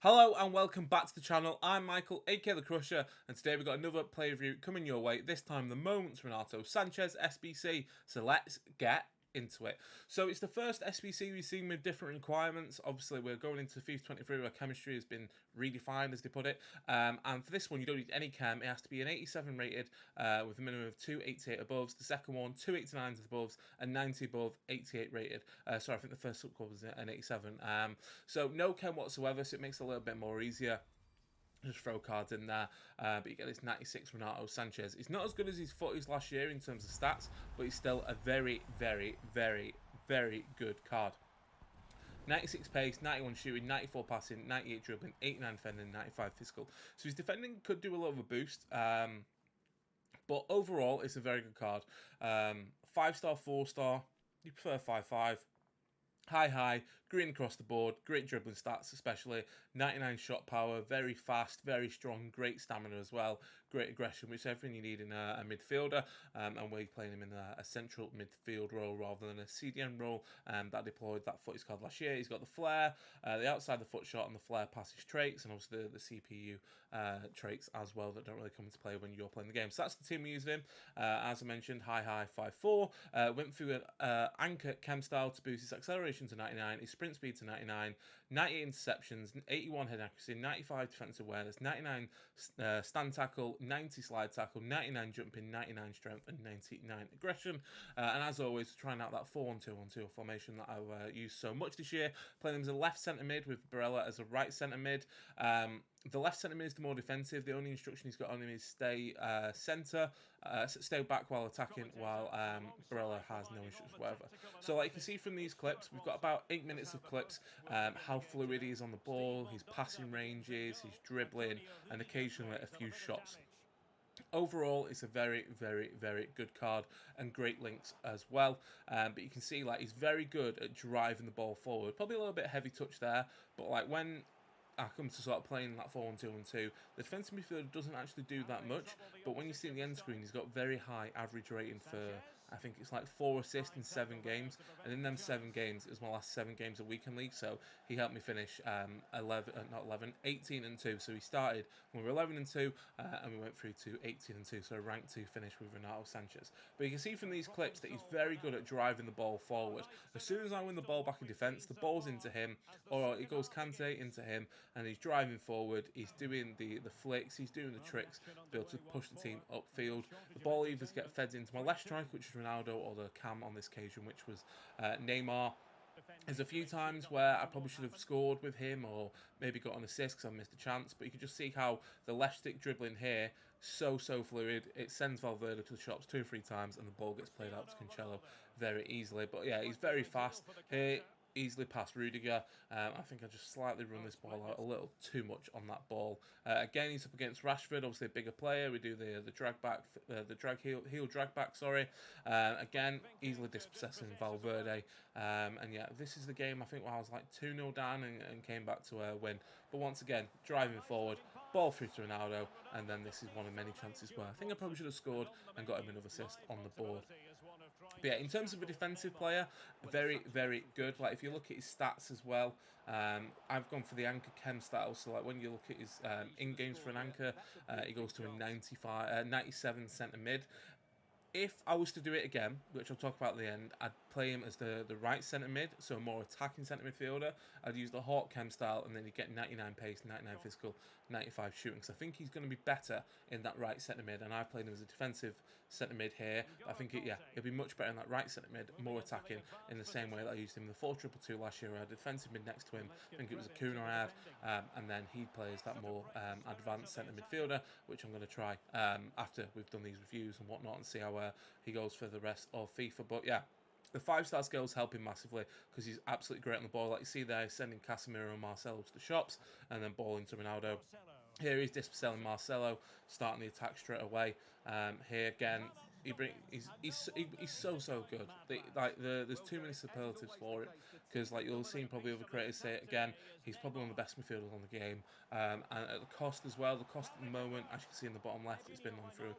Hello and welcome back to the channel. I'm Michael, aka the Crushxr, and today we've got another play review coming your way. This time the moment's Renato Sanches SBC. So let's get into it. So it's the first SBC we've seen with different requirements. Obviously we're going into FIFA 23 where chemistry has been redefined, as they put it, and for this one you don't need any chem. It has to be an 87 rated with a minimum of 288 above. The second one 289s above and 90 above, 88 rated. Sorry, I think the first subcode was an 87. So no chem whatsoever, so it makes it a little bit more easier. Just throw cards in there, but you get this 96 Renato Sanches. He's not as good as his footies last year in terms of stats, but he's still a very, very, very, very good card. 96 pace, 91 shooting, 94 passing, 98 dribbling, 89 defending, 95 physical. So his defending could do a little of a boost, but overall it's a very good card. 5-star, 4-star, you prefer 5-5. High, green across the board, great dribbling stats especially, 99 shot power, very fast, very strong, great stamina as well, great aggression, which is everything you need in a midfielder, and we're playing him in a central midfield role rather than a CDM role that deployed that footies card last year. He's got the flair, the outside the foot shot and the flair passage traits, and obviously the CPU traits as well that don't really come into play when you're playing the game. So that's the team we're using him. As I mentioned, high, 5'4", went through an anchor chem style to boost his acceleration to 99, his sprint speed to 99, 98 interceptions, 81 head accuracy, 95 defensive awareness, 99 stand tackle, 90 slide tackle, 99 jumping, 99 strength, and 99 aggression. And as always, trying out that 4-1-2-1-2 formation that I've used so much this year. Playing him as a left centre mid with Barella as a right centre mid. The left centre mid is the more defensive. The only instruction he's got on him is stay centre, stay back while attacking, while Barella has no instructions whatever. So like you can see from these clips, we've got about 8 minutes of clips, how fluid he is on the ball, his passing ranges, his dribbling, and occasionally a few shots. Overall, it's a very, very, very good card and great links as well. But you can see like he's very good at driving the ball forward. Probably a little bit heavy touch there, but like when I come to sort of playing that 4-1-2-1-2, the defensive midfielder doesn't actually do that much, but when you see the end screen, he's got very high average rating for, I think it's like 4 assists in 7 games, and in them 7 games, it was my last 7 games of weekend league, so he helped me finish 18 and 2, so he started when we were 11 and 2, and we went through to 18 and 2, so a rank 2 finish with Renato Sanches. But you can see from these clips that he's very good at driving the ball forward. As soon as I win the ball back in defence, the ball's into him, or it goes Kante into him, and he's driving forward, he's doing the flicks, he's doing the tricks to be able to push the team upfield. The ball either gets fed into my left striker, which is Ronaldo, or the cam on this occasion, which was Neymar. There's a few times where I probably should have scored with him or maybe got an assist because I missed a chance, but you can just see how the left stick dribbling here, so fluid. It sends Valverde to the shops 2 or 3 times and the ball gets played out to Cancelo very easily. But yeah, he's very fast here. Easily past Rudiger. I think I just slightly run this ball out a little too much on that ball. Again, he's up against Rashford, obviously a bigger player. We do the drag back, the drag heel drag back. Sorry. Again, easily dispossessing Valverde. And yeah, this is the game I think where I was like 2-0 down and came back to a win. But once again, driving forward, ball through to Ronaldo, and then this is one of many chances where I think I probably should have scored and got him another assist on the board. But yeah, in terms of a defensive player, very, very good. Like if you look at his stats as well, I've gone for the anchor chem style. So like when you look at his in games for an anchor, he goes to a 97 centre mid. If I was to do it again, which I'll talk about at the end, I'd play him as the right centre mid, so a more attacking centre midfielder. I'd use the Hawk chem style, and then you get 99 pace, 99 physical, 95 shooting. So I think he's going to be better in that right centre mid, and I've played him as a defensive centre mid here. But I think he'll be much better in that right centre mid, more attacking, in the same way that I used him in the 4-2-2 last year. I had a defensive mid next to him. I think it was a Kuna I had, and then he plays that more advanced centre midfielder, which I'm going to try after we've done these reviews and whatnot, and see how he goes for the rest of FIFA. But yeah, the 5-star skills help him massively because he's absolutely great on the ball. Like you see there, sending Casemiro and Marcelo to the shops and then ball into Ronaldo. Here he's dispossessing Marcelo, starting the attack straight away. Here again, he's so good. There's too many superlatives for it. because like you'll see probably other creators say it again, he's probably one of the best midfielders on the game. And at the cost as well, the cost at the moment, as you can see in the bottom left, it's been on through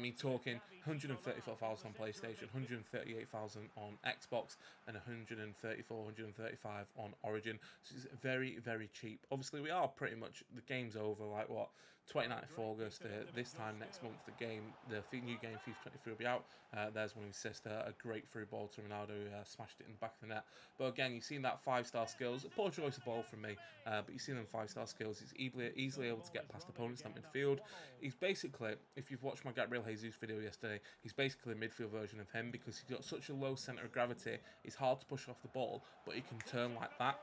me talking 134,000 on PlayStation, 138,000 on Xbox, and 134, 135 on Origin. So it's very, very cheap. Obviously, we are pretty much, the game's over, like what, 29th of August, this time next month, the new game FIFA 23 will be out. There's one of his sister, a great through ball to Ronaldo, who smashed it in the back of the net. But again, you've seen that 5-star skills, a poor choice of ball from me, but you've seen them 5-star skills. He's easily able to get past opponents in that midfield. He's basically, if you've watched my Gabriel Jesus video yesterday, he's basically a midfield version of him, because he's got such a low centre of gravity, it's hard to push off the ball, but he can turn like that.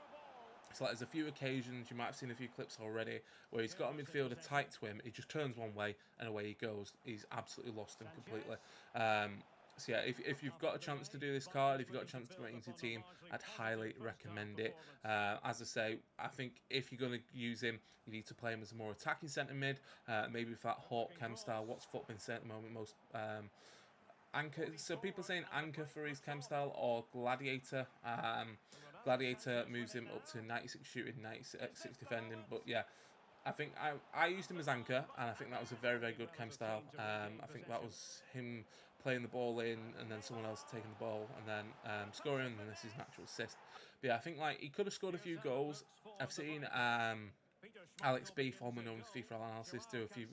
So like, there's a few occasions, you might have seen a few clips already, where he's got a midfielder tight to him, he just turns one way and away he goes. He's absolutely lost him completely. So yeah, if you've got a chance to do this card, if you've got a chance to get into your team, I'd highly recommend it. As I say, I think if you're going to use him, you need to play him as a more attacking centre mid, maybe with that Hawk chem style. What's foot been saying at the moment? Most anchor. So people saying anchor for his chem style, or gladiator. Gladiator moves him up to 96 shooting, 96 defending. But yeah, I think I used him as anchor, and I think that was a very, very good chem style. I think that was him playing the ball in, and then someone else taking the ball, and then scoring, and this is natural assist. But yeah, I think like he could have scored a few goals. I've seen Alex B, formerly known as FIFA Analysis, do a few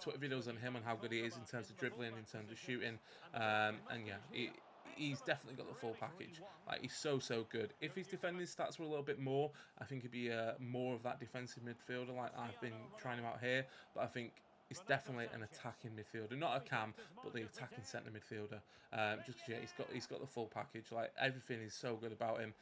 Twitter videos on him, on how good he is in terms of dribbling, in terms of shooting, and yeah, he's definitely got the full package. Like, he's so good. If his defending stats were a little bit more, I think he'd be more of that defensive midfielder, like I've been trying him out here. But I think he's definitely an attacking midfielder, not a cam, but the attacking centre midfielder. Just yeah, he's got the full package. Like, everything is so good about him.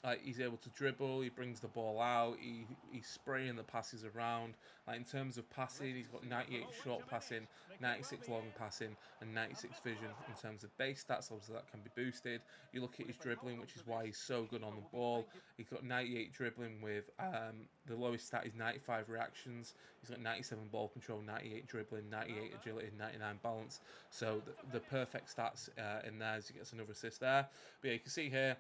Like, he's able to dribble, he brings the ball out, he's spraying the passes around. Like, in terms of passing, he's got 98 short passing, 96 long passing, and 96 vision in terms of base stats. Obviously, that can be boosted. You look at his dribbling, which is why he's so good on the ball. He's got 98 dribbling with the lowest stat is 95 reactions. He's got 97 ball control, 98 dribbling, 98 agility, 99 balance. So the perfect stats in there, as he gets another assist there. But yeah, you can see here,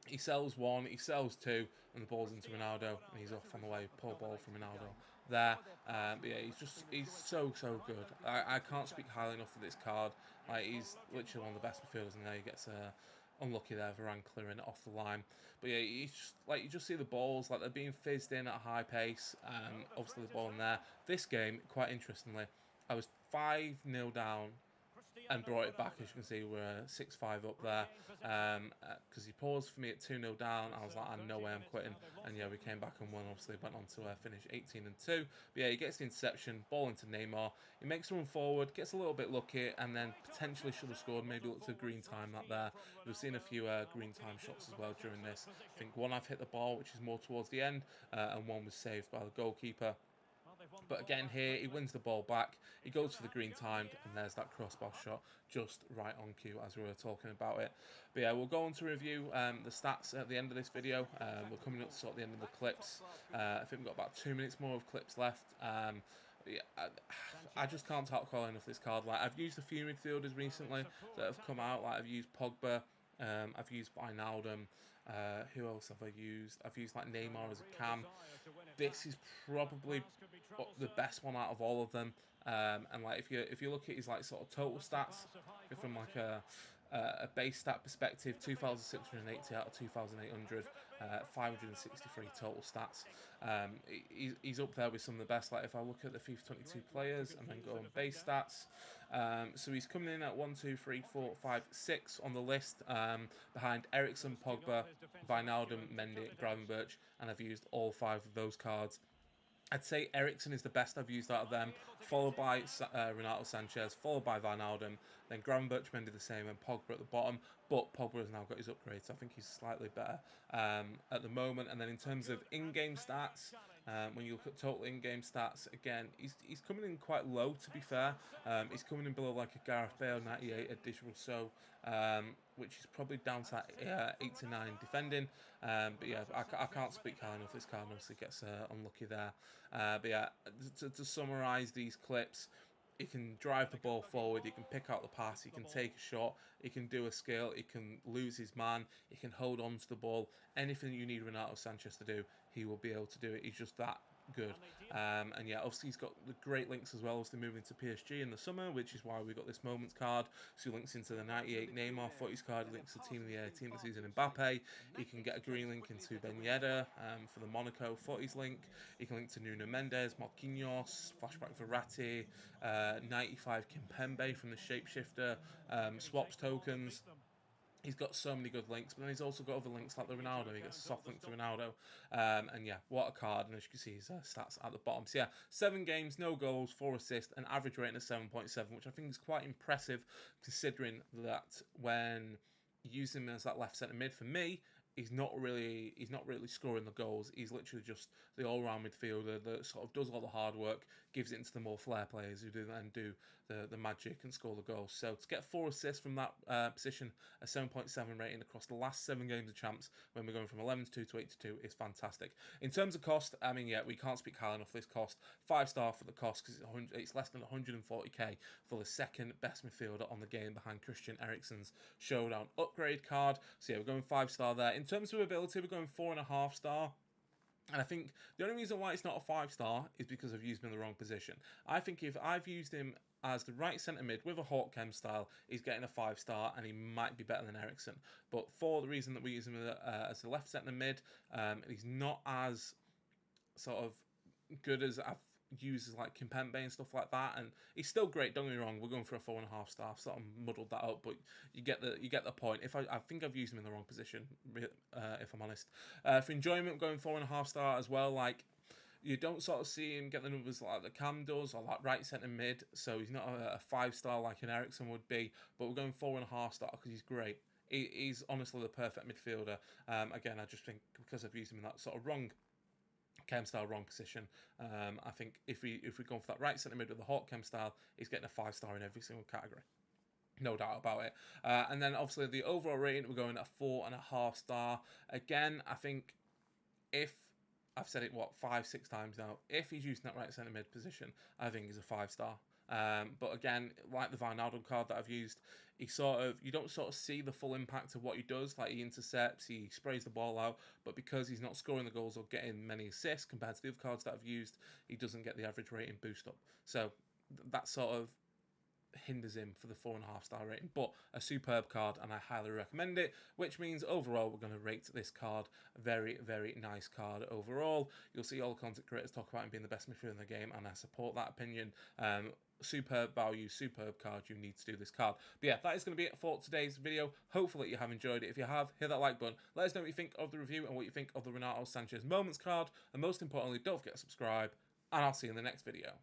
he sells one, he sells two, and the ball's into Ronaldo, and he's off on the way. Poor ball from Ronaldo there. But yeah, he's so good. I can't speak highly enough of this card. Like, he's literally one of the best midfielders in there. He gets unlucky there, Varane clearing it off the line. But yeah, he's just, like, you just see the balls, like, they're being fizzed in at a high pace. Obviously the ball in there. This game, quite interestingly, I was 5-0 down and brought it back. As you can see, we're 6-5 up there, because he paused for me at 2-0 down. I was like, no way, I'm quitting. And yeah, we came back and won. Obviously went on to finish 18-2. But yeah, he gets the interception, ball into Neymar, he makes a run forward, gets a little bit lucky, and then potentially should have scored. Maybe looked to green time that there. We've seen a few green time shots as well during this. I think one I've hit the ball, which is more towards the end, and one was saved by the goalkeeper. But again, here he wins the ball back, he goes for the green timed, and there's that crossbar shot just right on cue as we were talking about it. But yeah, we'll go on to review the stats at the end of this video. We're coming up to sort of the end of the clips. I think we've got about 2 minutes more of clips left. Yeah, I just can't talk well enough this card. Like, I've used a few midfielders recently that have come out. Like, I've used Pogba, I've used Wijnaldum. Who else have I used? I've used like Neymar as a cam. This is probably the best one out of all of them. And like, if you look at his like sort of total stats, from like a base stat perspective, 2,680 out of 2,800, 563 total stats. He's up there with some of the best. Like, if I look at the FIFA 22 players and then go on base stats, so he's coming in at 1, 2, 3, 4, 5, 6 on the list, behind Eriksen, Pogba, Wijnaldum, Mendy, Gravenberch, and I've used all 5 of those cards. I'd say Eriksen is the best I've used out of them, followed by Renato Sanches, followed by Wijnaldum, then Gravenberch, Mendy the same, and Pogba at the bottom. But Pogba has now got his upgrades, so I think he's slightly better at the moment. And then in terms of in-game stats, when you look at total in-game stats, again, he's coming in quite low, to be fair. He's coming in below like a Gareth Bale 98 at Digital So, which is probably down to that 89 defending. But yeah, I can't speak high enough. This card obviously gets unlucky there. But yeah, to summarise these clips, He can drive the ball forward, he can pick out the pass, he can take a shot, he can do a skill, he can lose his man, he can hold on to the ball. Anything you need Renato Sanches to do, he will be able to do it. He's just that good. And yeah, obviously he's got the great links as well as they move into PSG in the summer, which is why we got this moments card. So he links into the 98 Neymar footies card, he links to Team of the Year, Team of the Season Mbappe. He can get a green link into Ben Yedder for the Monaco footies link. He can link to Nuno Mendes, Marquinhos, Flashback Verratti, 95 Kimpembe from the Shapeshifter, swaps tokens. He's got so many good links, but then he's also got other links like the Ronaldo. He gets a soft link to Ronaldo. And yeah, what a card. And as you can see, his stats at the bottom. So yeah, 7 games, no goals, 4 assists, an average rating of 7.7, which I think is quite impressive considering that when you use him as that left centre mid, for me, he's not really scoring the goals. He's literally just the all-round midfielder that sort of does all the hard work, gives it into the more flair players who do the magic and score the goals. So to get 4 assists from that position, a 7.7 rating across the last 7 games of champs, when we're going from 11 to 2 to 8 to 2, is fantastic. In terms of cost, I mean, yeah, we can't speak highly enough of this cost. 5-star for the cost because it's less than 140k for the second best midfielder on the game behind Christian Eriksen's Showdown upgrade card. So yeah, we're going 5-star there. In terms of ability, we're going 4.5 star. And I think the only reason why it's not a 5-star is because I've used him in the wrong position. I think if I've used him as the right centre mid with a Hawk Chem style, he's getting a 5-star and he might be better than Eriksen. But for the reason that we use him as the left centre mid, he's not as sort of good as I've used like Kimpembe and stuff like that, and he's still great, don't get me wrong. We're going for a 4.5 star. I've sort of muddled that up, but you get the point. If I think I've used him in the wrong position, if I'm honest. For enjoyment, we're going 4.5 star as well. Like, you don't sort of see him get the numbers like the Cam does or like right centre mid, so he's not a 5-star like an Eriksen would be, but we're going 4.5 star because he's great. He's honestly the perfect midfielder. Again, I just think because I've used him in that sort of wrong Chem style, wrong position. I think if we go for that right centre mid with the Hawk Chem style, he's getting a 5-star in every single category. No doubt about it. And then obviously the overall rating, we're going at 4.5 star. Again, I think if I've said it 5-6 times now, if he's using that right centre mid position, I think he's a 5-star. But again, like the Wijnaldum card that I've used, you don't sort of see the full impact of what he does. Like, he intercepts, he sprays the ball out, but because he's not scoring the goals or getting many assists compared to the other cards that I've used, he doesn't get the average rating boost up. So that sort of hinders him for the 4.5 star rating, but a superb card and I highly recommend it, which means overall we're going to rate this card a very, very nice card overall. You'll see all the content creators talk about him being the best midfielder in the game, and I support that opinion. Superb value, superb card. You need to do this card. But yeah, that is going to be it for today's video. Hopefully you have enjoyed it. If you have, hit that like button. Let us know what you think of the review and what you think of the Renato Sanches Moments card, and most importantly, don't forget to subscribe, and I'll see you in the next video.